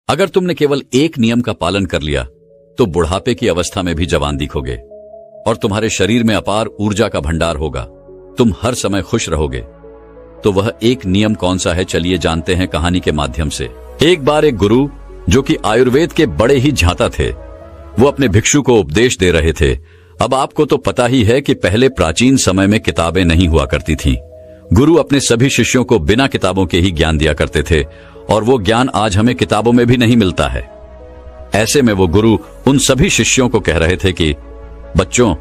अगर तुमने केवल एक नियम का पालन कर लिया तो बुढ़ापे की अवस्था में भी जवान दिखोगे और तुम्हारे शरीर में अपार ऊर्जा का भंडार होगा। तुम हर समय खुश रहोगे। तो वह एक नियम कौन सा है, चलिए जानते हैं कहानी के माध्यम से। एक बार एक गुरु जो कि आयुर्वेद के बड़े ही झांता थे, वो अपने भिक्षु को उपदेश दे रहे थे। अब आपको तो पता ही है कि पहले प्राचीन समय में किताबें नहीं हुआ करती थीं। गुरु अपने सभी शिष्यों को बिना किताबों के ही ज्ञान दिया करते थे और वो ज्ञान आज हमें किताबों में भी नहीं मिलता है। ऐसे में वो गुरु उन सभी शिष्यों को कह रहे थे कि बच्चों,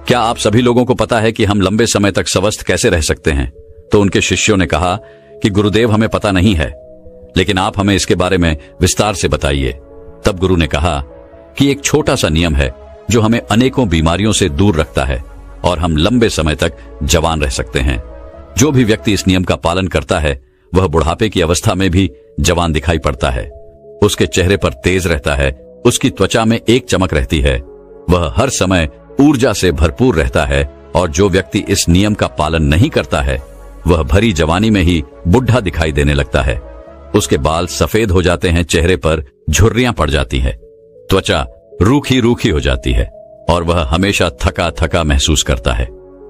क्या आप सभी लोगों को पता है कि हम लंबे समय तक स्वस्थ कैसे रह सकते हैं? तो उनके शिष्यों ने कहा कि गुरुदेव, हमें पता नहीं है, लेकिन आप हमें इसके बारे में विस्तार से बताइए। तब गुरु ने कहा कि एक छोटा सा नियम है जो हमें अनेकों बीमारियों से दूर रखता है और हम लंबे समय तक जवान रह सकते हैं। जो भी व्यक्ति इस नियम का पालन करता है वह बुढ़ापे की अवस्था में भी जवान दिखाई पड़ता है। उसके चेहरे पर तेज रहता है, उसकी त्वचा में एक चमक रहती है, वह हर समय ऊर्जा से भरपूर रहता है। और जो व्यक्ति इस नियम का पालन नहीं करता है वह भरी जवानी में ही बुढ़ा दिखाई देने लगता है। उसके बाल सफेद हो जाते हैं, चेहरे पर झुर्रियां पड़ जाती है, त्वचा रूखी रूखी हो जाती है और वह हमेशा थका थका महसूस करता है।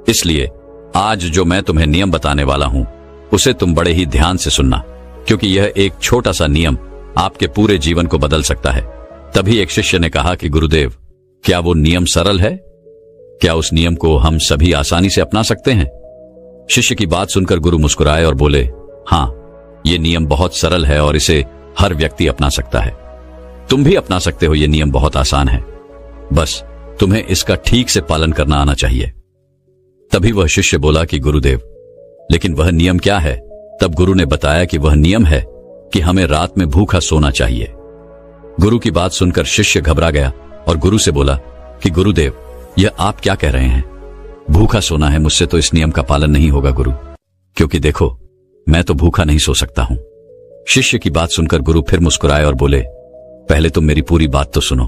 इसलिए आज जो मैं तुम्हें नियम बताने वाला हूं उसे तुम बड़े ही ध्यान से सुनना, क्योंकि यह एक छोटा सा नियम आपके पूरे जीवन को बदल सकता है। तभी एक शिष्य ने कहा कि गुरुदेव, क्या वो नियम सरल है? क्या उस नियम को हम सभी आसानी से अपना सकते हैं? शिष्य की बात सुनकर गुरु मुस्कुराए और बोले, हाँ, ये नियम बहुत सरल है और इसे हर व्यक्ति अपना सकता है। तुम भी अपना सकते हो। ये नियम बहुत आसान है, बस तुम्हें इसका ठीक से पालन करना आना चाहिए। तभी वह शिष्य बोला कि गुरुदेव, लेकिन वह नियम क्या है? तब गुरु ने बताया कि वह नियम है कि हमें रात में भूखा सोना चाहिए। गुरु की बात सुनकर शिष्य घबरा गया और गुरु से बोला कि गुरुदेव, यह आप क्या कह रहे हैं? भूखा सोना है, मुझसे तो इस नियम का पालन नहीं होगा गुरु, क्योंकि देखो, मैं तो भूखा नहीं सो सकता हूं। शिष्य की बात सुनकर गुरु फिर मुस्कुराए और बोले, पहले तुम मेरी पूरी बात तो सुनो,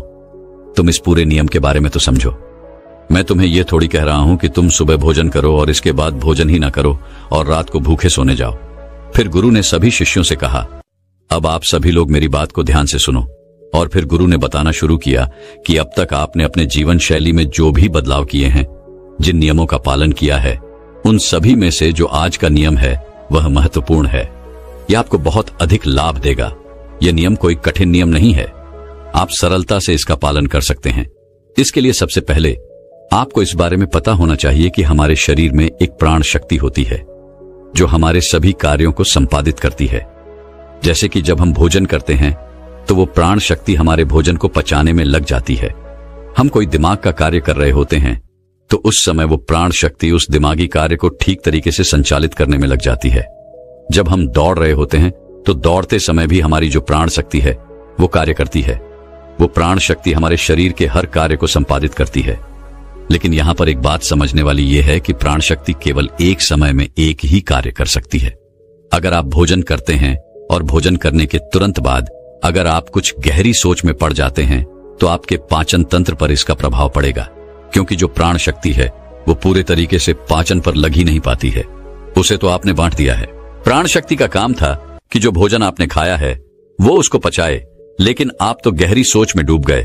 तुम इस पूरे नियम के बारे में तो समझो। मैं तुम्हें यह थोड़ी कह रहा हूं कि तुम सुबह भोजन करो और इसके बाद भोजन ही ना करो और रात को भूखे सोने जाओ। फिर गुरु ने सभी शिष्यों से कहा, अब आप सभी लोग मेरी बात को ध्यान से सुनो। और फिर गुरु ने बताना शुरू किया कि अब तक आपने अपने जीवन शैली में जो भी बदलाव किए हैं, जिन नियमों का पालन किया है, उन सभी में से जो आज का नियम है वह महत्वपूर्ण है। यह आपको बहुत अधिक लाभ देगा। यह नियम कोई कठिन नियम नहीं है, आप सरलता से इसका पालन कर सकते हैं। इसके लिए सबसे पहले आपको इस बारे में पता होना चाहिए कि हमारे शरीर में एक प्राण शक्ति होती है जो हमारे सभी कार्यों को संपादित करती है। जैसे कि जब हम भोजन करते हैं तो वो प्राण शक्ति हमारे भोजन को पचाने में लग जाती है। हम कोई दिमाग का कार्य कर रहे होते हैं तो उस समय वो प्राण शक्ति उस दिमागी कार्य को ठीक तरीके से संचालित करने में लग जाती है। जब हम दौड़ रहे होते हैं तो दौड़ते समय भी हमारी जो प्राण शक्ति है वो कार्य करती है। वो प्राण शक्ति हमारे शरीर के हर कार्य को संपादित करती है। लेकिन यहां पर एक बात समझने वाली यह है कि प्राण शक्ति केवल एक समय में एक ही कार्य कर सकती है। अगर आप भोजन करते हैं और भोजन करने के तुरंत बाद अगर आप कुछ गहरी सोच में पड़ जाते हैं तो आपके पाचन तंत्र पर इसका प्रभाव पड़ेगा, क्योंकि जो प्राण शक्ति है वो पूरे तरीके से पाचन पर लग ही नहीं पाती है, उसे तो आपने बांट दिया है। प्राण शक्ति का काम था कि जो भोजन आपने खाया है वो उसको पचाए, लेकिन आप तो गहरी सोच में डूब गए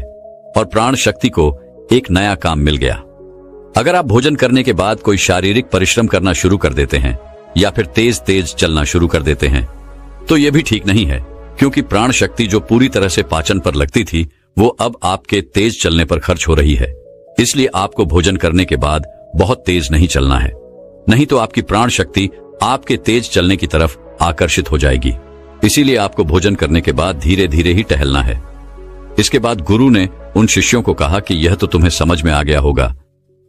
और प्राण शक्ति को एक नया काम मिल गया। अगर आप भोजन करने के बाद कोई शारीरिक परिश्रम करना शुरू कर देते हैं या फिर तेज तेज चलना शुरू कर देते हैं तो यह भी ठीक नहीं है, क्योंकि प्राण शक्ति जो पूरी तरह से पाचन पर लगती थी वो अब आपके तेज चलने पर खर्च हो रही है। इसलिए आपको भोजन करने के बाद बहुत तेज नहीं चलना है, नहीं तो आपकी प्राण शक्ति आपके तेज चलने की तरफ आकर्षित हो जाएगी। इसीलिए आपको भोजन करने के बाद धीरे धीरे ही टहलना है। इसके बाद गुरु ने उन शिष्यों को कहा कि यह तो तुम्हें समझ में आ गया होगा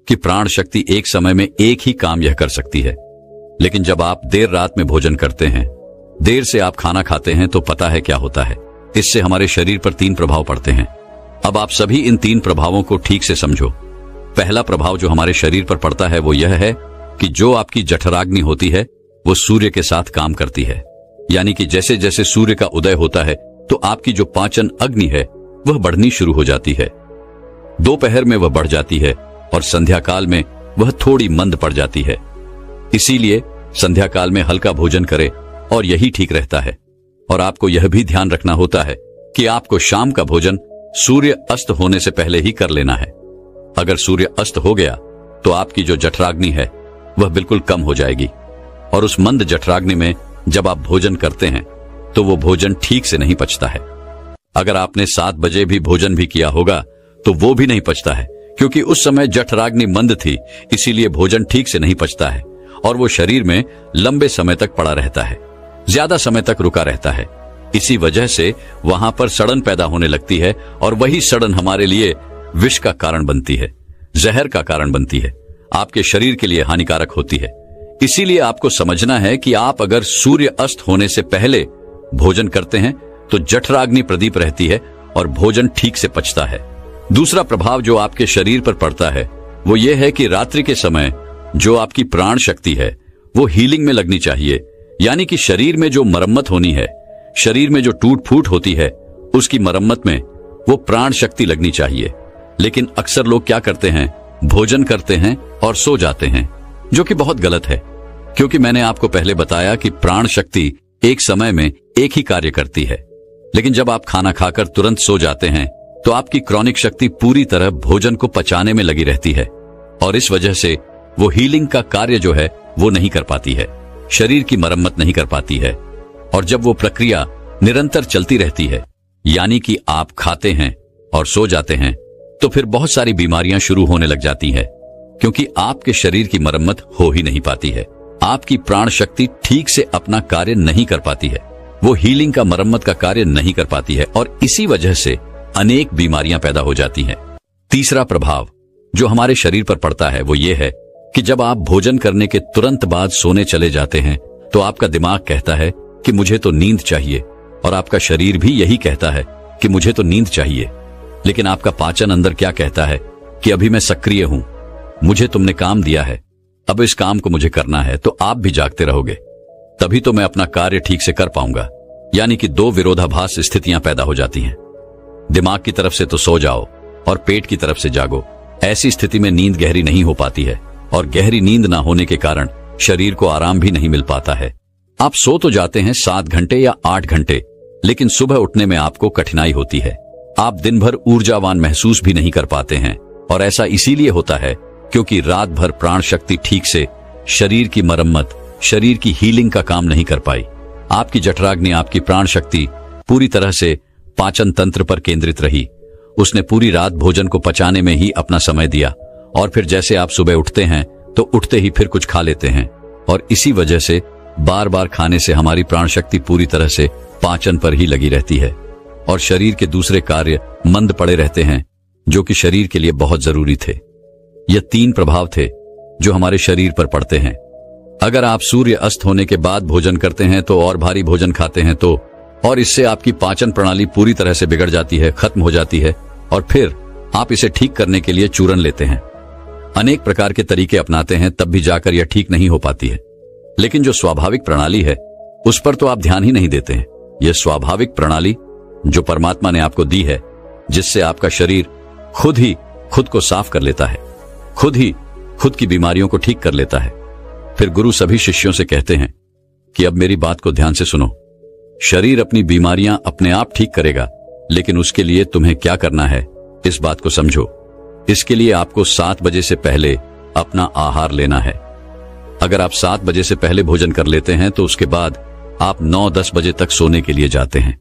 कि प्राण शक्ति एक समय में एक ही काम यह कर सकती है। लेकिन जब आप देर रात में भोजन करते हैं, देर से आप खाना खाते हैं, तो पता है क्या होता है? इससे हमारे शरीर पर 3 प्रभाव पड़ते हैं। अब आप सभी इन 3 प्रभावों को ठीक से समझो। पहला प्रभाव जो हमारे शरीर पर पड़ता है वो यह है कि जो आपकी जठराग्नि होती है वो सूर्य के साथ काम करती है। यानी कि जैसे जैसे सूर्य का उदय होता है तो आपकी जो पाचन अग्नि है वह बढ़नी शुरू हो जाती है। दोपहर में वह बढ़ जाती है और संध्या काल में वह थोड़ी मंद पड़ जाती है। इसीलिए संध्या काल में हल्का भोजन करें और यही ठीक रहता है। और आपको यह भी ध्यान रखना होता है कि आपको शाम का भोजन सूर्य अस्त होने से पहले ही कर लेना है। अगर सूर्य अस्त हो गया तो आपकी जो जठराग्नि है वह बिल्कुल कम हो जाएगी, और उस मंद जठराग्नि में जब आप भोजन करते हैं तो वो भोजन ठीक से नहीं पचता है। अगर आपने 7 बजे भी भोजन भी किया होगा तो वो भी नहीं पचता है, क्योंकि उस समय जठराग्नि मंद थी, इसीलिए भोजन ठीक से नहीं पचता है और वो शरीर में लंबे समय तक पड़ा रहता है, ज्यादा समय तक रुका रहता है। इसी वजह से वहां पर सड़न पैदा होने लगती है, और वही सड़न हमारे लिए विष का कारण बनती है, जहर का कारण बनती है, आपके शरीर के लिए हानिकारक होती है। इसीलिए आपको समझना है कि आप अगर सूर्य अस्त होने से पहले भोजन करते हैं तो जठराग्नि प्रदीप रहती है और भोजन ठीक से पचता है। दूसरा प्रभाव जो आपके शरीर पर पड़ता है वो ये है कि रात्रि के समय जो आपकी प्राण शक्ति है वो हीलिंग में लगनी चाहिए, यानी कि शरीर में जो मरम्मत होनी है, शरीर में जो टूट फूट होती है उसकी मरम्मत में वो प्राण शक्ति लगनी चाहिए। लेकिन अक्सर लोग क्या करते हैं, भोजन करते हैं और सो जाते हैं, जो कि बहुत गलत है, क्योंकि मैंने आपको पहले बताया कि प्राण शक्ति एक समय में एक ही कार्य करती है। लेकिन जब आप खाना खाकर तुरंत सो जाते हैं तो आपकी क्रॉनिक शक्ति पूरी तरह भोजन को पचाने में लगी रहती है, और इस वजह से वो हीलिंग का कार्य जो है वो नहीं कर पाती है, शरीर की मरम्मत नहीं कर पाती है। और जब वो प्रक्रिया निरंतर चलती रहती है, यानी कि आप खाते हैं और सो जाते हैं, तो फिर बहुत सारी बीमारियां शुरू होने लग जाती हैं, क्योंकि आपके शरीर की मरम्मत हो ही नहीं पाती है। आपकी प्राण शक्ति ठीक से अपना कार्य नहीं कर पाती है, वो हीलिंग का मरम्मत का कार्य नहीं कर पाती है, और इसी वजह से अनेक बीमारियां पैदा हो जाती हैं। तीसरा प्रभाव जो हमारे शरीर पर पड़ता है वो ये है कि जब आप भोजन करने के तुरंत बाद सोने चले जाते हैं तो आपका दिमाग कहता है कि मुझे तो नींद चाहिए, और आपका शरीर भी यही कहता है कि मुझे तो नींद चाहिए। लेकिन आपका पाचन अंदर क्या कहता है कि अभी मैं सक्रिय हूं, मुझे तुमने काम दिया है, अब इस काम को मुझे करना है, तो आप भी जागते रहोगे, तभी तो मैं अपना कार्य ठीक से कर पाऊंगा। यानी कि दो विरोधाभास स्थितियां पैदा हो जाती हैं। दिमाग की तरफ से तो सो जाओ और पेट की तरफ से जागो। ऐसी स्थिति में नींद गहरी नहीं हो पाती है, और गहरी नींद ना होने के कारण शरीर को आराम भी नहीं मिल पाता है। आप सो तो जाते हैं 7 घंटे या 8 घंटे, लेकिन सुबह उठने में आपको कठिनाई होती है। आप दिन भर ऊर्जावान महसूस भी नहीं कर पाते हैं, और ऐसा इसीलिए होता है क्योंकि रात भर प्राण शक्ति ठीक से शरीर की मरम्मत, शरीर की हीलिंग का काम नहीं कर पाई। आपकी जठराग्नि, आपकी प्राण शक्ति पूरी तरह से पाचन तंत्र पर केंद्रित रही। उसने पूरी रात भोजन को पचाने में ही अपना समय दिया, और फिर जैसे आप सुबह उठते हैं तो उठते ही फिर कुछ खा लेते हैं, और इसी वजह से बार बार खाने से हमारी प्राण शक्ति पूरी तरह से पाचन पर ही लगी रहती है, और शरीर के दूसरे कार्य मंद पड़े रहते हैं जो कि शरीर के लिए बहुत जरूरी थे। ये 3 प्रभाव थे जो हमारे शरीर पर पड़ते हैं। अगर आप सूर्य अस्त होने के बाद भोजन करते हैं तो और भारी भोजन खाते हैं तो, और इससे आपकी पाचन प्रणाली पूरी तरह से बिगड़ जाती है, खत्म हो जाती है, और फिर आप इसे ठीक करने के लिए चूरन लेते हैं, अनेक प्रकार के तरीके अपनाते हैं, तब भी जाकर यह ठीक नहीं हो पाती है। लेकिन जो स्वाभाविक प्रणाली है उस पर तो आप ध्यान ही नहीं देते हैं। यह स्वाभाविक प्रणाली जो परमात्मा ने आपको दी है, जिससे आपका शरीर खुद ही खुद को साफ कर लेता है, खुद ही खुद की बीमारियों को ठीक कर लेता है। फिर गुरु सभी शिष्यों से कहते हैं कि अब मेरी बात को ध्यान से सुनो, शरीर अपनी बीमारियां अपने आप ठीक करेगा, लेकिन उसके लिए तुम्हें क्या करना है इस बात को समझो। इसके लिए आपको 7 बजे से पहले अपना आहार लेना है। अगर आप 7 बजे से पहले भोजन कर लेते हैं तो उसके बाद आप 9-10 बजे तक सोने के लिए जाते हैं,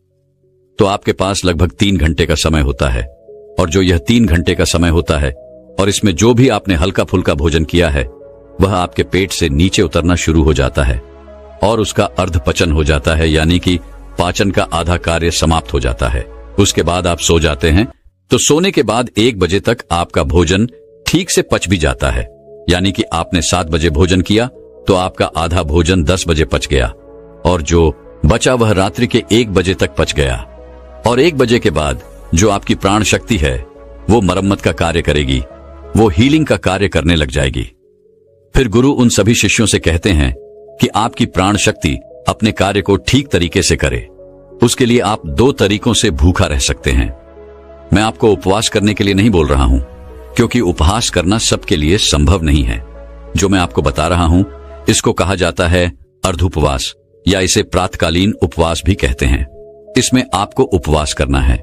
तो आपके पास लगभग 3 घंटे का समय होता है। और जो यह 3 घंटे का समय होता है, और इसमें जो भी आपने हल्का फुल्का भोजन किया है वह आपके पेट से नीचे उतरना शुरू हो जाता है, और उसका अर्ध पचन हो जाता है, यानी कि पाचन का आधा कार्य समाप्त हो जाता है। उसके बाद आप सो जाते हैं, तो सोने के बाद 1 बजे तक आपका भोजन ठीक से पच भी जाता है। यानी कि आपने 7 बजे भोजन किया तो आपका आधा भोजन 10 बजे पच गया, और जो बचा वह रात्रि के 1 बजे तक पच गया। और 1 बजे के बाद जो आपकी प्राण शक्ति है वो मरम्मत का कार्य करेगी, वो हीलिंग का कार्य करने लग जाएगी। फिर गुरु उन सभी शिष्यों से कहते हैं कि आपकी प्राण शक्ति अपने कार्य को ठीक तरीके से करे। उसके लिए आप 2 तरीकों से भूखा रह सकते हैं। मैं आपको उपवास करने के लिए नहीं बोल रहा हूं, क्योंकि उपवास करना सबके लिए संभव नहीं है। जो मैं आपको बता रहा हूं इसको कहा जाता है अर्धोपवास, या इसे प्रातकालीन उपवास भी कहते हैं। इसमें आपको उपवास करना है।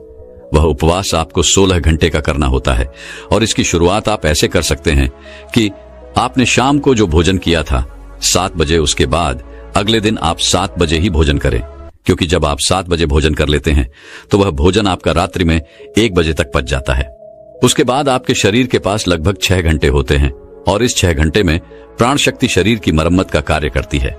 वह उपवास आपको 16 घंटे का करना होता है और इसकी शुरुआत आप ऐसे कर सकते हैं कि आपने शाम को जो भोजन किया था 7 बजे, उसके बाद अगले दिन आप 7 बजे ही भोजन करें, क्योंकि जब आप 7 बजे भोजन कर लेते हैं तो वह भोजन आपका रात्रि में 1 बजे तक पच जाता है। उसके बाद आपके शरीर के पास लगभग 6 घंटे होते हैं और इस 6 घंटे में प्राण शक्ति शरीर की मरम्मत का कार्य करती है।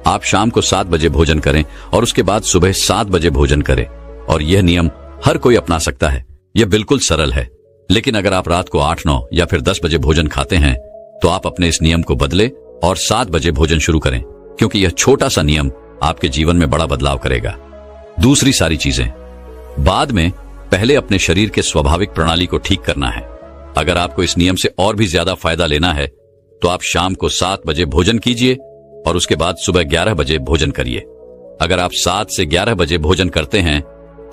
आप शाम को 7 बजे भोजन करें और उसके बाद सुबह 7 बजे भोजन करें, और यह नियम हर कोई अपना सकता है। यह बिल्कुल सरल है। लेकिन अगर आप रात को 8, 9 या फिर 10 बजे भोजन खाते हैं तो आप अपने इस नियम को बदले और 7 बजे भोजन शुरू करें, क्योंकि यह छोटा सा नियम आपके जीवन में बड़ा बदलाव करेगा। दूसरी सारी चीजें बाद में, पहले अपने शरीर के स्वाभाविक प्रणाली को ठीक करना है। अगर आपको इस नियम से और भी ज्यादा फायदा लेना है तो आप शाम को 7 बजे भोजन कीजिए और उसके बाद सुबह 11 बजे भोजन करिए। अगर आप 7 से 11 बजे भोजन करते हैं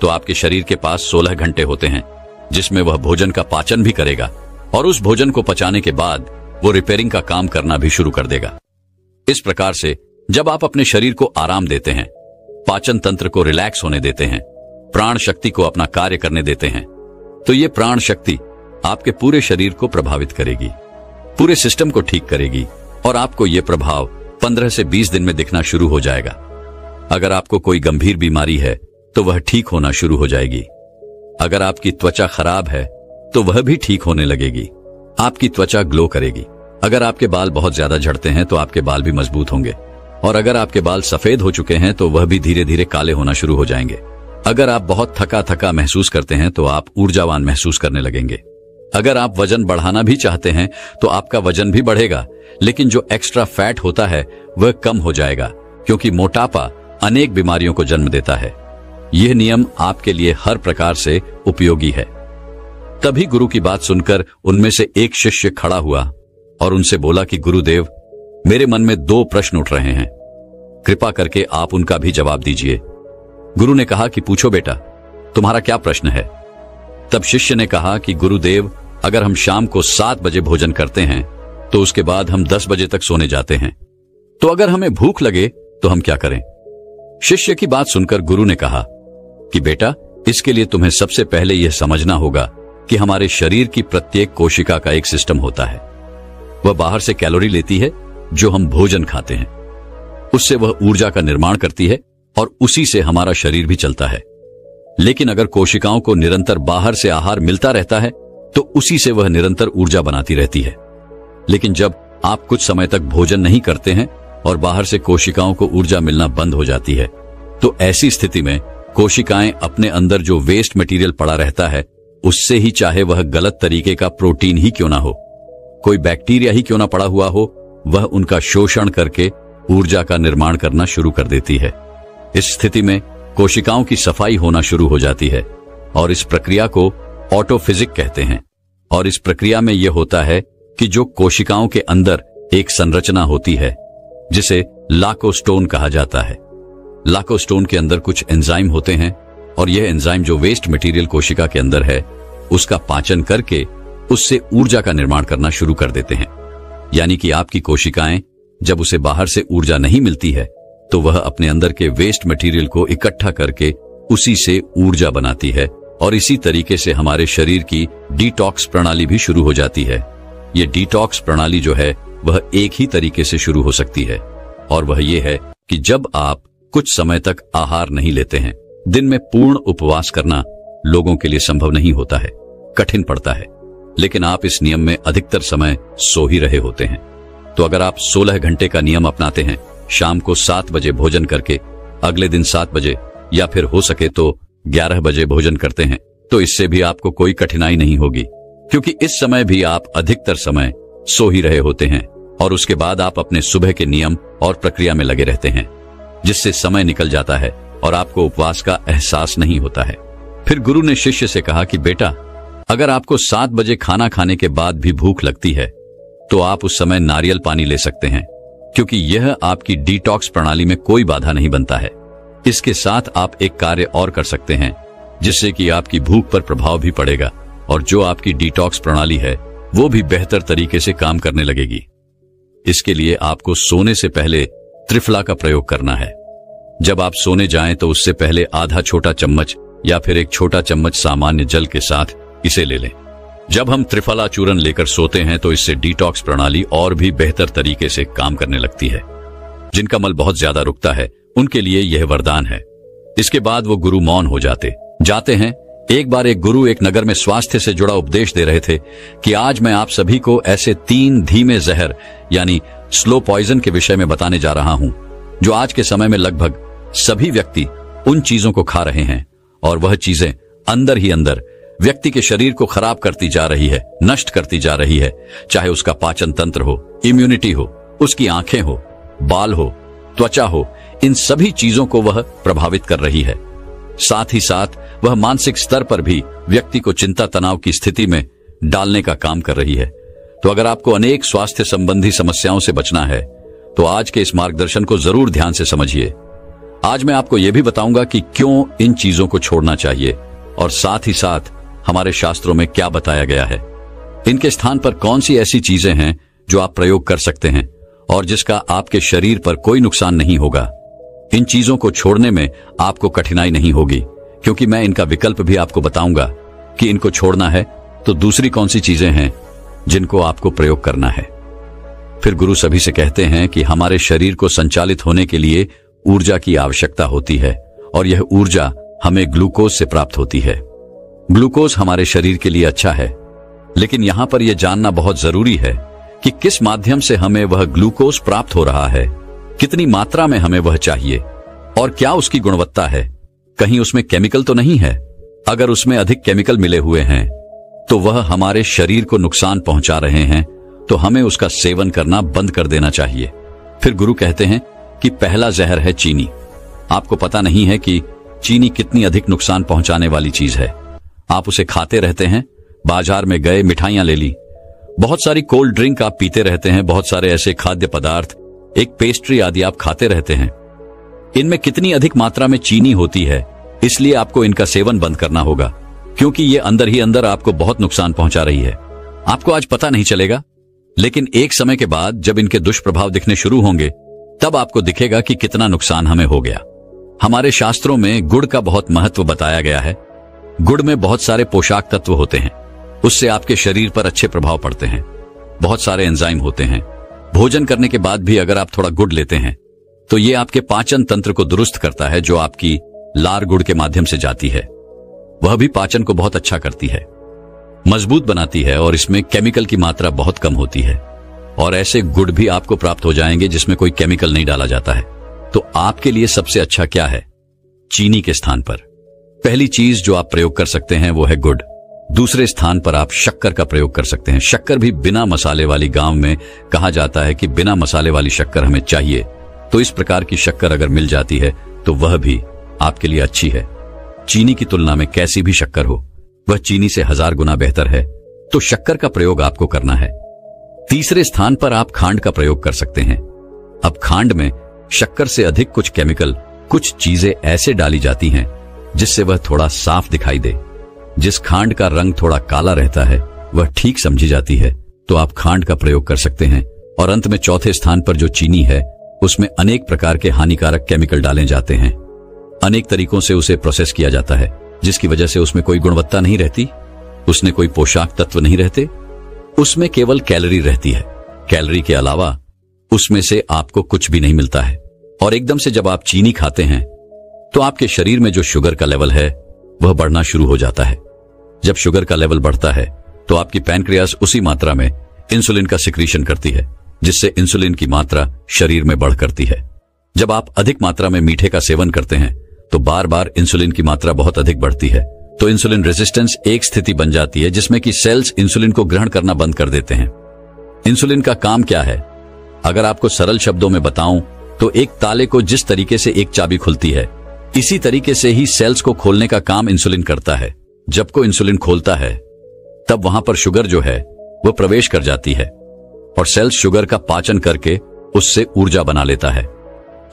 तो आपके शरीर के पास 16 घंटे होते हैं, जिसमें वह भोजन का पाचन भी करेगा और उस भोजन को पचाने के बाद वो रिपेयरिंग का काम करना भी शुरू कर देगा। इस प्रकार से जब आप अपने शरीर को आराम देते हैं, पाचन तंत्र को रिलैक्स होने देते हैं, प्राण शक्ति को अपना कार्य करने देते हैं, तो ये प्राण शक्ति आपके पूरे शरीर को प्रभावित करेगी, पूरे सिस्टम को ठीक करेगी और आपको ये प्रभाव 15 से 20 दिन में दिखना शुरू हो जाएगा। अगर आपको कोई गंभीर बीमारी है तो वह ठीक होना शुरू हो जाएगी। अगर आपकी त्वचा खराब है तो वह भी ठीक होने लगेगी। आपकी त्वचा ग्लो करेगी। अगर आपके बाल बहुत ज्यादा झड़ते हैं तो आपके बाल भी मजबूत होंगे, और अगर आपके बाल सफेद हो चुके हैं तो वह भी धीरे धीरे काले होना शुरू हो जाएंगे। अगर आप बहुत थका थका महसूस करते हैं तो आप ऊर्जावान महसूस करने लगेंगे। अगर आप वजन बढ़ाना भी चाहते हैं तो आपका वजन भी बढ़ेगा, लेकिन जो एक्स्ट्रा फैट होता है वह कम हो जाएगा, क्योंकि मोटापा अनेक बीमारियों को जन्म देता है। यह नियम आपके लिए हर प्रकार से उपयोगी है। तभी गुरु की बात सुनकर उनमें से एक शिष्य खड़ा हुआ और उनसे बोला कि गुरुदेव, मेरे मन में 2 प्रश्न उठ रहे हैं, कृपा करके आप उनका भी जवाब दीजिए। गुरु ने कहा कि पूछो बेटा, तुम्हारा क्या प्रश्न है? तब शिष्य ने कहा कि गुरुदेव, अगर हम शाम को 7 बजे भोजन करते हैं तो उसके बाद हम 10 बजे तक सोने जाते हैं, तो अगर हमें भूख लगे तो हम क्या करें? शिष्य की बात सुनकर गुरु ने कहा कि बेटा, इसके लिए तुम्हें सबसे पहले यह समझना होगा कि हमारे शरीर की प्रत्येक कोशिका का एक सिस्टम होता है। वह बाहर से कैलोरी लेती है जो हम भोजन खाते हैं, उससे वह ऊर्जा का निर्माण करती है और उसी से हमारा शरीर भी चलता है। लेकिन अगर कोशिकाओं को निरंतर बाहर से आहार मिलता रहता है तो उसी से वह निरंतर ऊर्जा बनाती रहती है। लेकिन जब आप कुछ समय तक भोजन नहीं करते हैं और बाहर से कोशिकाओं को ऊर्जा मिलना बंद हो जाती है, तो ऐसी स्थिति में कोशिकाएं अपने अंदर जो वेस्ट मटेरियल पड़ा रहता है उससे ही, चाहे वह गलत तरीके का प्रोटीन ही क्यों ना हो, कोई बैक्टीरिया ही क्यों ना पड़ा हुआ हो, वह उनका शोषण करके ऊर्जा का निर्माण करना शुरू कर देती है। इस स्थिति में कोशिकाओं की सफाई होना शुरू हो जाती है और इस प्रक्रिया को ऑटोफिजिक कहते हैं। और इस प्रक्रिया में यह होता है कि जो कोशिकाओं के अंदर एक संरचना होती है जिसे लाकोस्टोन कहा जाता है। लाकोस्टोन के अंदर कुछ एंजाइम होते हैं और यह एंजाइम जो वेस्ट मटेरियल कोशिका के अंदर है उसका पाचन करके उससे ऊर्जा का निर्माण करना शुरू कर देते हैं। यानी कि आपकी कोशिकाएं जब उसे बाहर से ऊर्जा नहीं मिलती है तो वह अपने अंदर के वेस्ट मटेरियल को इकट्ठा करके उसी से ऊर्जा बनाती है, और इसी तरीके से हमारे शरीर की डिटॉक्स प्रणाली भी शुरू हो जाती है। ये डिटॉक्स प्रणाली जो है वह एक ही तरीके से शुरू हो सकती है, और वह ये है कि जब आप कुछ समय तक आहार नहीं लेते हैं। दिन में पूर्ण उपवास करना लोगों के लिए संभव नहीं होता है, कठिन पड़ता है, लेकिन आप इस नियम में अधिकतर समय सो ही रहे होते हैं। तो अगर आप 16 घंटे का नियम अपनाते हैं, शाम को 7 बजे भोजन करके अगले दिन 7 बजे या फिर हो सके तो 11 बजे भोजन करते हैं, तो इससे भी आपको कोई कठिनाई नहीं होगी, क्योंकि इस समय भी आप अधिकतर समय सो ही रहे होते हैं और उसके बाद आप अपने सुबह के नियम और प्रक्रिया में लगे रहते हैं, जिससे समय निकल जाता है और आपको उपवास का एहसास नहीं होता है। फिर गुरु ने शिष्य से कहा कि बेटा, अगर आपको 7 बजे खाना खाने के बाद भी भूख लगती है तो आप उस समय नारियल पानी ले सकते हैं, क्योंकि यह आपकी डिटॉक्स प्रणाली में कोई बाधा नहीं बनता है। इसके साथ आप एक कार्य और कर सकते हैं जिससे कि आपकी भूख पर प्रभाव भी पड़ेगा और जो आपकी डिटॉक्स प्रणाली है वो भी बेहतर तरीके से काम करने लगेगी। इसके लिए आपको सोने से पहले त्रिफला का प्रयोग करना है। जब आप सोने जाएं तो उससे पहले आधा छोटा चम्मच या फिर एक छोटा चम्मच सामान्य जल के साथ इसे ले लें। जब हम त्रिफला चूर्ण लेकर सोते हैं तो इससे डिटॉक्स प्रणाली और भी बेहतर तरीके से काम करने लगती है। जिनका मल बहुत ज्यादा रुकता है उनके लिए यह वरदान है। इसके बाद वो गुरु मौन हो जाते हैं। एक बार एक गुरु एक नगर में स्वास्थ्य से जुड़ा उपदेश दे रहे थे कि आज मैं आप सभी को ऐसे 3 धीमे जहर यानी स्लो पॉइजन के विषय में बताने जा रहा हूं, जो आज के समय में लगभग सभी व्यक्ति उन चीजों को खा रहे हैं और वह चीजें अंदर ही अंदर व्यक्ति के शरीर को खराब करती जा रही है, नष्ट करती जा रही है। चाहे उसका पाचन तंत्र हो, इम्यूनिटी हो, उसकी आंखें हो, बाल हो, त्वचा हो, इन सभी चीजों को वह प्रभावित कर रही है। साथ ही साथ वह मानसिक स्तर पर भी व्यक्ति को चिंता तनाव की स्थिति में डालने का काम कर रही है। तो अगर आपको अनेक स्वास्थ्य संबंधी समस्याओं से बचना है तो आज के इस मार्गदर्शन को जरूर ध्यान से समझिए। आज मैं आपको यह भी बताऊंगा कि क्यों इन चीजों को छोड़ना चाहिए और साथ ही साथ हमारे शास्त्रों में क्या बताया गया है। इनके स्थान पर कौन सी ऐसी चीजें हैं जो आप प्रयोग कर सकते हैं और जिसका आपके शरीर पर कोई नुकसान नहीं होगा। इन चीजों को छोड़ने में आपको कठिनाई नहीं होगी, क्योंकि मैं इनका विकल्प भी आपको बताऊंगा कि इनको छोड़ना है तो दूसरी कौन सी चीजें हैं जिनको आपको प्रयोग करना है। फिर गुरु सभी से कहते हैं कि हमारे शरीर को संचालित होने के लिए ऊर्जा की आवश्यकता होती है और यह ऊर्जा हमें ग्लूकोज से प्राप्त होती है। ग्लूकोज हमारे शरीर के लिए अच्छा है, लेकिन यहां पर यह जानना बहुत जरूरी है कि किस माध्यम से हमें वह ग्लूकोज प्राप्त हो रहा है, कितनी मात्रा में हमें वह चाहिए और क्या उसकी गुणवत्ता है। कहीं उसमें केमिकल तो नहीं है। अगर उसमें अधिक केमिकल मिले हुए हैं तो वह हमारे शरीर को नुकसान पहुंचा रहे हैं, तो हमें उसका सेवन करना बंद कर देना चाहिए। फिर गुरु कहते हैं कि पहला जहर है चीनी। आपको पता नहीं है कि चीनी कितनी अधिक नुकसान पहुंचाने वाली चीज है। आप उसे खाते रहते हैं, बाजार में गए मिठाइयां ले ली, बहुत सारी कोल्ड ड्रिंक आप पीते रहते हैं, बहुत सारे ऐसे खाद्य पदार्थ, एक पेस्ट्री आदि आप खाते रहते हैं। इनमें कितनी अधिक मात्रा में चीनी होती है, इसलिए आपको इनका सेवन बंद करना होगा, क्योंकि ये अंदर ही अंदर आपको बहुत नुकसान पहुंचा रही है। आपको आज पता नहीं चलेगा, लेकिन एक समय के बाद जब इनके दुष्प्रभाव दिखने शुरू होंगे तब आपको दिखेगा कि कितना नुकसान हमें हो गया। हमारे शास्त्रों में गुड़ का बहुत महत्व बताया गया है। गुड़ में बहुत सारे पोषक तत्व होते हैं, उससे आपके शरीर पर अच्छे प्रभाव पड़ते हैं। बहुत सारे एंजाइम होते हैं। भोजन करने के बाद भी अगर आप थोड़ा गुड़ लेते हैं तो ये आपके पाचन तंत्र को दुरुस्त करता है, जो आपकी लार गुड़ के माध्यम से जाती है। वह भी पाचन को बहुत अच्छा करती है, मजबूत बनाती है और इसमें केमिकल की मात्रा बहुत कम होती है। और ऐसे गुड़ भी आपको प्राप्त हो जाएंगे जिसमें कोई केमिकल नहीं डाला जाता है। तो आपके लिए सबसे अच्छा क्या है? चीनी के स्थान पर पहली चीज जो आप प्रयोग कर सकते हैं वो है गुड़। दूसरे स्थान पर आप शक्कर का प्रयोग कर सकते हैं। शक्कर भी बिना मसाले वाली, गांव में कहा जाता है कि बिना मसाले वाली शक्कर हमें चाहिए, तो इस प्रकार की शक्कर अगर मिल जाती है तो वह भी आपके लिए अच्छी है। चीनी की तुलना में कैसी भी शक्कर हो, वह चीनी से 1000 गुना बेहतर है, तो शक्कर का प्रयोग आपको करना है। तीसरे स्थान पर आप खांड का प्रयोग कर सकते हैं। अब खांड में शक्कर से अधिक कुछ केमिकल, कुछ चीजें ऐसे डाली जाती हैं जिससे वह थोड़ा साफ दिखाई दे। जिस खांड का रंग थोड़ा काला रहता है वह ठीक समझी जाती है, तो आप खांड का प्रयोग कर सकते हैं। और अंत में चौथे स्थान पर जो चीनी है, उसमें अनेक प्रकार के हानिकारक केमिकल डाले जाते हैं। अनेक तरीकों से उसे प्रोसेस किया जाता है, जिसकी वजह से उसमें कोई गुणवत्ता नहीं रहती, उसमें कोई पोषक तत्व नहीं रहते, उसमें केवल कैलोरी रहती है। कैलोरी के अलावा उसमें से आपको कुछ भी नहीं मिलता है। और एकदम से जब आप चीनी खाते हैं तो आपके शरीर में जो शुगर का लेवल है वह बढ़ना शुरू हो जाता है। जब शुगर का लेवल बढ़ता है तो आपकी पैनक्रियास उसी मात्रा में इंसुलिन का सिक्रीशन करती है, जिससे इंसुलिन की मात्रा शरीर में बढ़ करती है। जब आप अधिक मात्रा में मीठे का सेवन करते हैं तो बार बार इंसुलिन की मात्रा बहुत अधिक बढ़ती है, तो इंसुलिन रेजिस्टेंस एक स्थिति बन जाती है जिसमें कि सेल्स इंसुलिन को ग्रहण करना बंद कर देते हैं। इंसुलिन का काम क्या है? अगर आपको सरल शब्दों में बताऊं तो एक ताले को जिस तरीके से एक चाबी खुलती है, इसी तरीके से ही सेल्स को खोलने का काम इंसुलिन करता है। जब को इंसुलिन खोलता है तब वहां पर शुगर जो है वह प्रवेश कर जाती है और सेल्स शुगर का पाचन करके उससे ऊर्जा बना लेता है।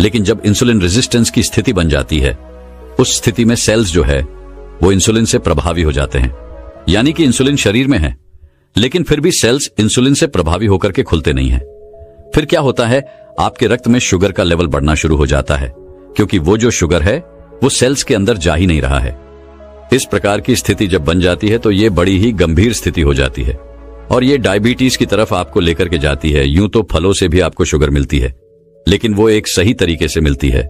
लेकिन जब इंसुलिन रेजिस्टेंस की स्थिति बन जाती है, उस स्थिति में सेल्स जो है वो इंसुलिन से प्रभावी हो जाते हैं। यानी कि इंसुलिन शरीर में है, लेकिन फिर भी सेल्स इंसुलिन से प्रभावी होकर के खुलते नहीं है। फिर क्या होता है? आपके रक्त में शुगर का लेवल बढ़ना शुरू हो जाता है, क्योंकि वो जो शुगर है वो सेल्स के अंदर जा ही नहीं रहा है। इस प्रकार की स्थिति जब बन जाती है तो ये बड़ी ही गंभीर स्थिति हो जाती है और ये डायबिटीज की तरफ आपको लेकर के जाती है। यूं तो फलों से भी आपको शुगर मिलती है, लेकिन वो एक सही तरीके से मिलती है।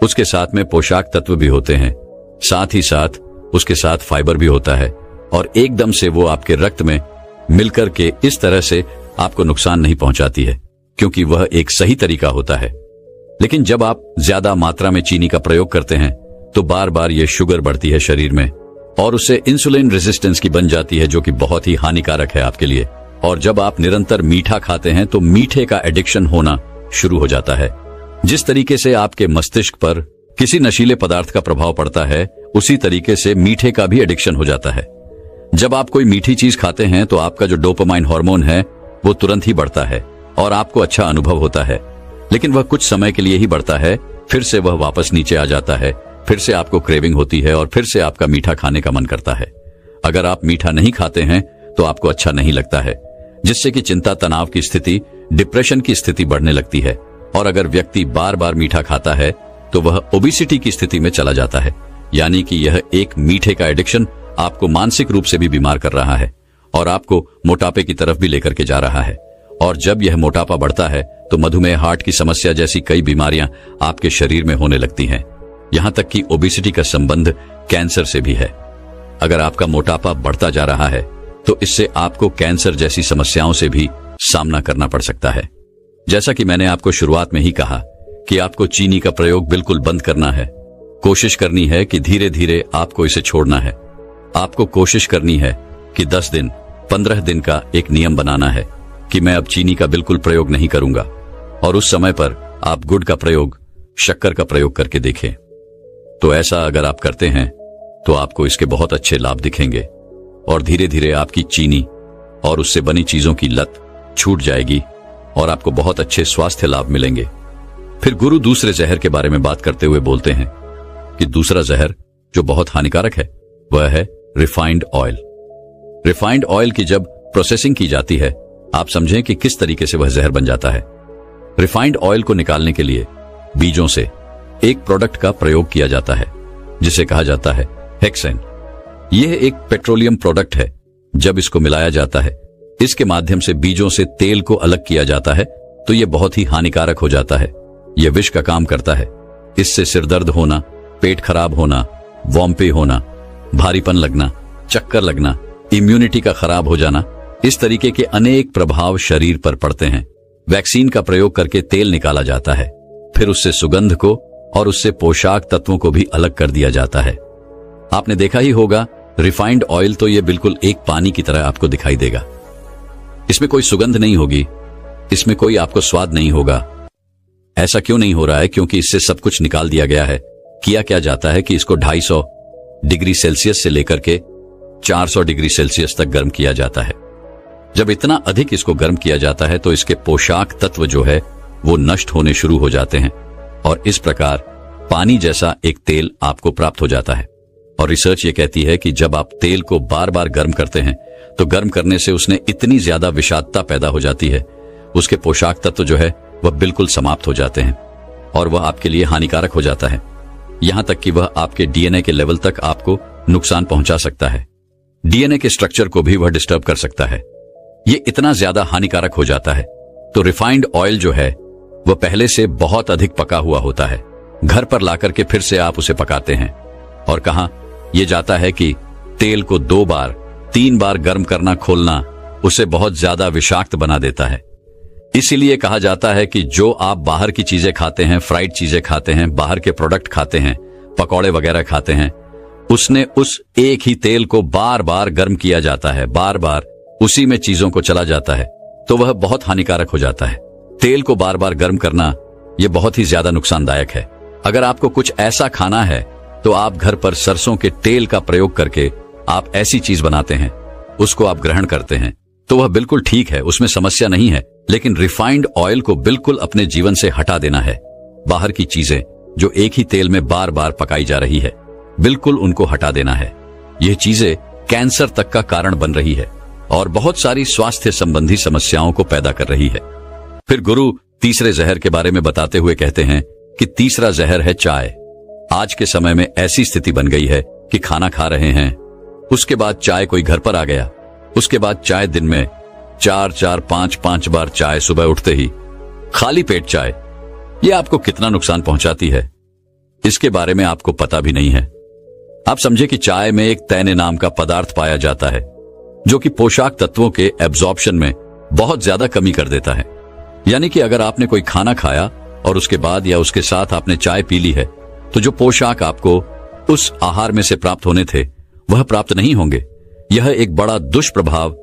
उसके साथ में पोषक तत्व भी होते हैं, साथ ही साथ उसके साथ फाइबर भी होता है और एकदम से वो आपके रक्त में मिलकर के इस तरह से आपको नुकसान नहीं पहुंचाती है, क्योंकि वह एक सही तरीका होता है। लेकिन जब आप ज्यादा मात्रा में चीनी का प्रयोग करते हैं तो बार बार ये शुगर बढ़ती है शरीर में और उससे इंसुलिन रेजिस्टेंस की बन जाती है, जो कि बहुत ही हानिकारक है आपके लिए। और जब आप निरंतर मीठा खाते हैं तो मीठे का एडिक्शन होना शुरू हो जाता है। जिस तरीके से आपके मस्तिष्क पर किसी नशीले पदार्थ का प्रभाव पड़ता है, उसी तरीके से मीठे का भी एडिक्शन हो जाता है। जब आप कोई मीठी चीज खाते हैं तो आपका जो डोपामाइन हार्मोन है वो तुरंत ही बढ़ता है और आपको अच्छा अनुभव होता है, लेकिन वह कुछ समय के लिए ही बढ़ता है, फिर से वह वापस नीचे आ जाता है, फिर से आपको क्रेविंग होती है और फिर से आपका मीठा खाने का मन करता है। अगर आप मीठा नहीं खाते हैं तो आपको अच्छा नहीं लगता है, जिससे कि चिंता, तनाव की स्थिति, डिप्रेशन की स्थिति बढ़ने लगती है। और अगर व्यक्ति बार बार मीठा खाता है तो वह ओबेसिटी की स्थिति में चला जाता है, यानी कि यह एक मीठे का एडिक्शन आपको मानसिक रूप से भी बीमार कर रहा है और आपको मोटापे की तरफ भी लेकर के जा रहा है। और जब यह मोटापा बढ़ता है तो मधुमेह, हार्ट की समस्या जैसी कई बीमारियां आपके शरीर में होने लगती हैं। यहां तक कि ओबेसिटी का संबंध कैंसर से भी है। अगर आपका मोटापा बढ़ता जा रहा है तो इससे आपको कैंसर जैसी समस्याओं से भी सामना करना पड़ सकता है। जैसा कि मैंने आपको शुरुआत में ही कहा कि आपको चीनी का प्रयोग बिल्कुल बंद करना है। कोशिश करनी है कि धीरे धीरे आपको इसे छोड़ना है। आपको कोशिश करनी है कि 10 दिन, 15 दिन का एक नियम बनाना है कि मैं अब चीनी का बिल्कुल प्रयोग नहीं करूंगा, और उस समय पर आप गुड़ का प्रयोग, शक्कर का प्रयोग करके देखें। तो ऐसा अगर आप करते हैं तो आपको इसके बहुत अच्छे लाभ दिखेंगे और धीरे धीरे आपकी चीनी और उससे बनी चीजों की लत छूट जाएगी और आपको बहुत अच्छे स्वास्थ्य लाभ मिलेंगे। फिर गुरु दूसरे जहर के बारे में बात करते हुए बोलते हैं कि दूसरा जहर जो बहुत हानिकारक है वह है रिफाइंड ऑयल। रिफाइंड ऑयल की जब प्रोसेसिंग की जाती है, आप समझें कि किस तरीके से वह जहर बन जाता है। रिफाइंड ऑयल को निकालने के लिए बीजों से एक प्रोडक्ट का प्रयोग किया जाता है जिसे कहा जाता है हेक्सेन। यह एक पेट्रोलियम प्रोडक्ट है। जब इसको मिलाया जाता है, इसके माध्यम से बीजों से तेल को अलग किया जाता है, तो यह बहुत ही हानिकारक हो जाता है। यह विष का काम करता है। इससे सिरदर्द होना, पेट खराब होना, वॉम्पे होना, भारीपन लगना, चक्कर लगना, इम्यूनिटी का खराब हो जाना, इस तरीके के अनेक प्रभाव शरीर पर पड़ते हैं। वैक्सीन का प्रयोग करके तेल निकाला जाता है, फिर उससे सुगंध को और उससे पोषक तत्वों को भी अलग कर दिया जाता है। आपने देखा ही होगा, रिफाइंड ऑयल तो ये बिल्कुल एक पानी की तरह आपको दिखाई देगा। इसमें कोई सुगंध नहीं होगी, इसमें कोई आपको स्वाद नहीं होगा। ऐसा क्यों नहीं हो रहा है? क्योंकि इससे सब कुछ निकाल दिया गया है। किया क्या जाता है कि इसको 250 डिग्री सेल्सियस से लेकर के 400 डिग्री सेल्सियस तक गर्म किया जाता है। जब इतना अधिक इसको गर्म किया जाता है तो इसके पोषक तत्व जो है वो नष्ट होने शुरू हो जाते हैं और इस प्रकार पानी जैसा एक तेल आपको प्राप्त हो जाता है। और रिसर्च ये कहती है कि जब आप तेल को बार बार गर्म करते हैं तो गर्म करने से उसने इतनी ज्यादा विषाक्तता पैदा हो जाती है, उसके पोषक तत्व जो है वह बिल्कुल समाप्त हो जाते हैं और वह आपके लिए हानिकारक हो जाता है। यहां तक कि वह आपके डीएनए के लेवल तक आपको नुकसान पहुंचा सकता है। डीएनए के स्ट्रक्चर को भी वह डिस्टर्ब कर सकता है। ये इतना ज्यादा हानिकारक हो जाता है। तो रिफाइंड ऑयल जो है वह पहले से बहुत अधिक पका हुआ होता है। घर पर लाकर के फिर से आप उसे पकाते हैं और कहां यह जाता है कि तेल को 2 बार 3 बार गर्म करना, खोलना उसे बहुत ज्यादा विषाक्त बना देता है। इसीलिए कहा जाता है कि जो आप बाहर की चीजें खाते हैं, फ्राइड चीजें खाते हैं, बाहर के प्रोडक्ट खाते हैं, पकौड़े वगैरह खाते हैं, उसने उस एक ही तेल को बार बार गर्म किया जाता है, बार बार उसी में चीजों को चला जाता है, तो वह बहुत हानिकारक हो जाता है। तेल को बार बार गर्म करना यह बहुत ही ज्यादा नुकसानदायक है। अगर आपको कुछ ऐसा खाना है तो आप घर पर सरसों के तेल का प्रयोग करके आप ऐसी चीज बनाते हैं, उसको आप ग्रहण करते हैं, तो वह बिल्कुल ठीक है, उसमें समस्या नहीं है। लेकिन रिफाइंड ऑयल को बिल्कुल अपने जीवन से हटा देना है। बाहर की चीजें जो एक ही तेल में बार बार पकाई जा रही है, बिल्कुल उनको हटा देना है। यह चीजें कैंसर तक का कारण बन रही है और बहुत सारी स्वास्थ्य संबंधी समस्याओं को पैदा कर रही है। फिर गुरु तीसरे जहर के बारे में बताते हुए कहते हैं कि तीसरा जहर है चाय। आज के समय में ऐसी स्थिति बन गई है कि खाना खा रहे हैं, उसके बाद चाय कोई घर पर आ गया, उसके बाद चाय दिन में 4-4, 5-5 बार चाय, सुबह उठते ही खाली पेट चाय। यह आपको कितना नुकसान पहुंचाती है इसके बारे में आपको पता भी नहीं है। आप समझे कि चाय में एक तैने नाम का पदार्थ पाया जाता है जो कि पोषक तत्वों के एब्जॉर्प्शन में बहुत ज्यादा कमी कर देता है। यानी कि अगर आपने कोई खाना खाया और उसके बाद या उसके साथ आपने चाय पी ली है तो जो पोषक आपको उस आहार में से प्राप्त होने थे वह प्राप्त नहीं होंगे। यह एक बड़ा दुष्प्रभाव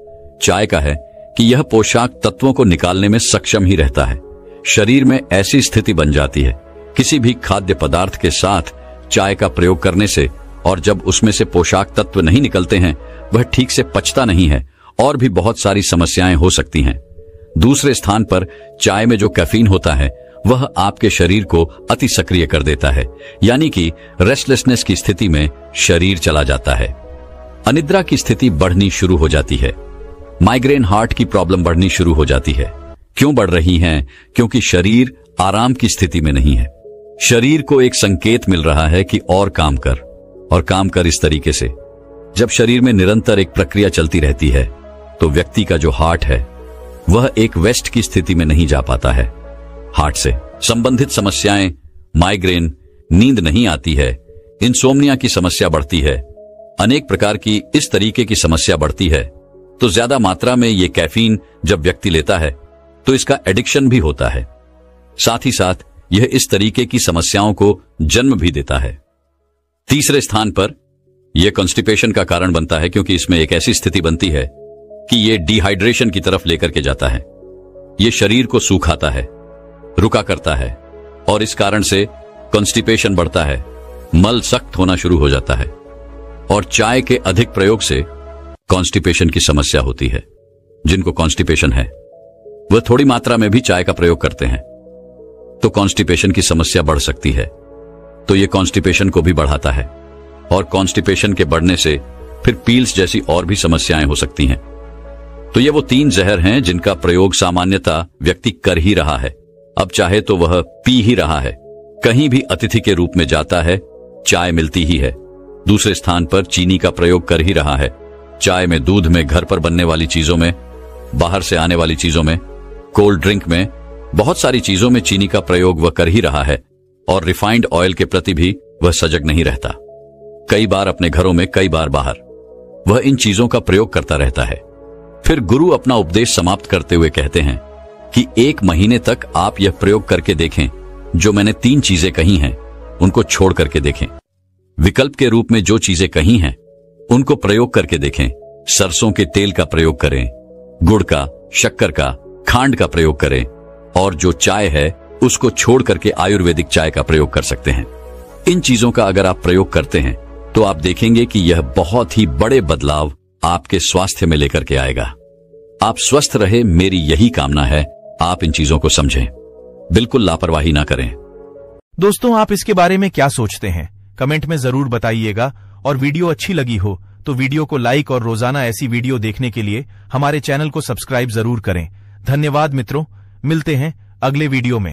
चाय का है कि यह पोषक तत्वों को निकालने में सक्षम ही रहता है। शरीर में ऐसी स्थिति बन जाती है किसी भी खाद्य पदार्थ के साथ चाय का प्रयोग करने से, और जब उसमें से पोषक तत्व नहीं निकलते हैं वह ठीक से पचता नहीं है और भी बहुत सारी समस्याएं हो सकती हैं। दूसरे स्थान पर चाय में जो कैफीन होता है वह आपके शरीर को अति सक्रिय कर देता है, यानी कि रेस्टलेसनेस की स्थिति में शरीर चला जाता है। अनिद्रा की स्थिति बढ़नी शुरू हो जाती है। माइग्रेन, हार्ट की प्रॉब्लम बढ़नी शुरू हो जाती है। क्यों बढ़ रही हैं? क्योंकि शरीर आराम की स्थिति में नहीं है। शरीर को एक संकेत मिल रहा है कि और काम कर, और काम कर इस तरीके से। जब शरीर में निरंतर एक प्रक्रिया चलती रहती है तो व्यक्ति का जो हार्ट है वह एक वेस्ट की स्थिति में नहीं जा पाता है। हार्ट से संबंधित समस्याएं, माइग्रेन, नींद नहीं आती है, इंसोम्निया की समस्या बढ़ती है, अनेक प्रकार की इस तरीके की समस्या बढ़ती है। तो ज्यादा मात्रा में ये कैफीन जब व्यक्ति लेता है तो इसका एडिक्शन भी होता है। साथ ही साथ यह इस तरीके की समस्याओं को जन्म भी देता है। तीसरे स्थान पर यह कॉन्स्टिपेशन का कारण बनता है, क्योंकि इसमें एक ऐसी स्थिति बनती है कि यह डिहाइड्रेशन की तरफ लेकर के जाता है। यह शरीर को सूखाता है, रुका करता है, और इस कारण से कॉन्स्टिपेशन बढ़ता है, मल सख्त होना शुरू हो जाता है। और चाय के अधिक प्रयोग से कॉन्स्टिपेशन की समस्या होती है। जिनको कॉन्स्टिपेशन है वह थोड़ी मात्रा में भी चाय का प्रयोग करते हैं तो कॉन्स्टिपेशन की समस्या बढ़ सकती है। तो यह कॉन्स्टिपेशन को भी बढ़ाता है, और कॉन्स्टिपेशन के बढ़ने से फिर पील्स जैसी और भी समस्याएं हो सकती हैं। तो ये वो 3 जहर हैं जिनका प्रयोग सामान्यतः व्यक्ति कर ही रहा है। अब चाहे तो वह पी ही रहा है, कहीं भी अतिथि के रूप में जाता है, चाय मिलती ही है। दूसरे स्थान पर चीनी का प्रयोग कर ही रहा है। चाय में, दूध में, घर पर बनने वाली चीजों में, बाहर से आने वाली चीजों में, कोल्ड ड्रिंक में, बहुत सारी चीजों में चीनी का प्रयोग वह कर ही रहा है। और रिफाइंड ऑयल के प्रति भी वह सजग नहीं रहता। कई बार अपने घरों में, कई बार बाहर वह इन चीजों का प्रयोग करता रहता है। फिर गुरु अपना उपदेश समाप्त करते हुए कहते हैं कि 1 महीने तक आप यह प्रयोग करके देखें। जो मैंने 3 चीजें कही हैं उनको छोड़ करके देखें। विकल्प के रूप में जो चीजें कही हैं उनको प्रयोग करके देखें। सरसों के तेल का प्रयोग करें, गुड़ का, शक्कर का, खांड का प्रयोग करें, और जो चाय है उसको छोड़ करके आयुर्वेदिक चाय का प्रयोग कर सकते हैं। इन चीजों का अगर आप प्रयोग करते हैं तो आप देखेंगे कि यह बहुत ही बड़े बदलाव आपके स्वास्थ्य में लेकर के आएगा। आप स्वस्थ रहे, मेरी यही कामना है। आप इन चीजों को समझें, बिल्कुल लापरवाही ना करें। दोस्तों, आप इसके बारे में क्या सोचते हैं? कमेंट में जरूर बताइएगा। और वीडियो अच्छी लगी हो तो वीडियो को लाइक और रोजाना ऐसी वीडियो देखने के लिए हमारे चैनल को सब्सक्राइब जरूर करें। धन्यवाद मित्रों, मिलते हैं अगले वीडियो में।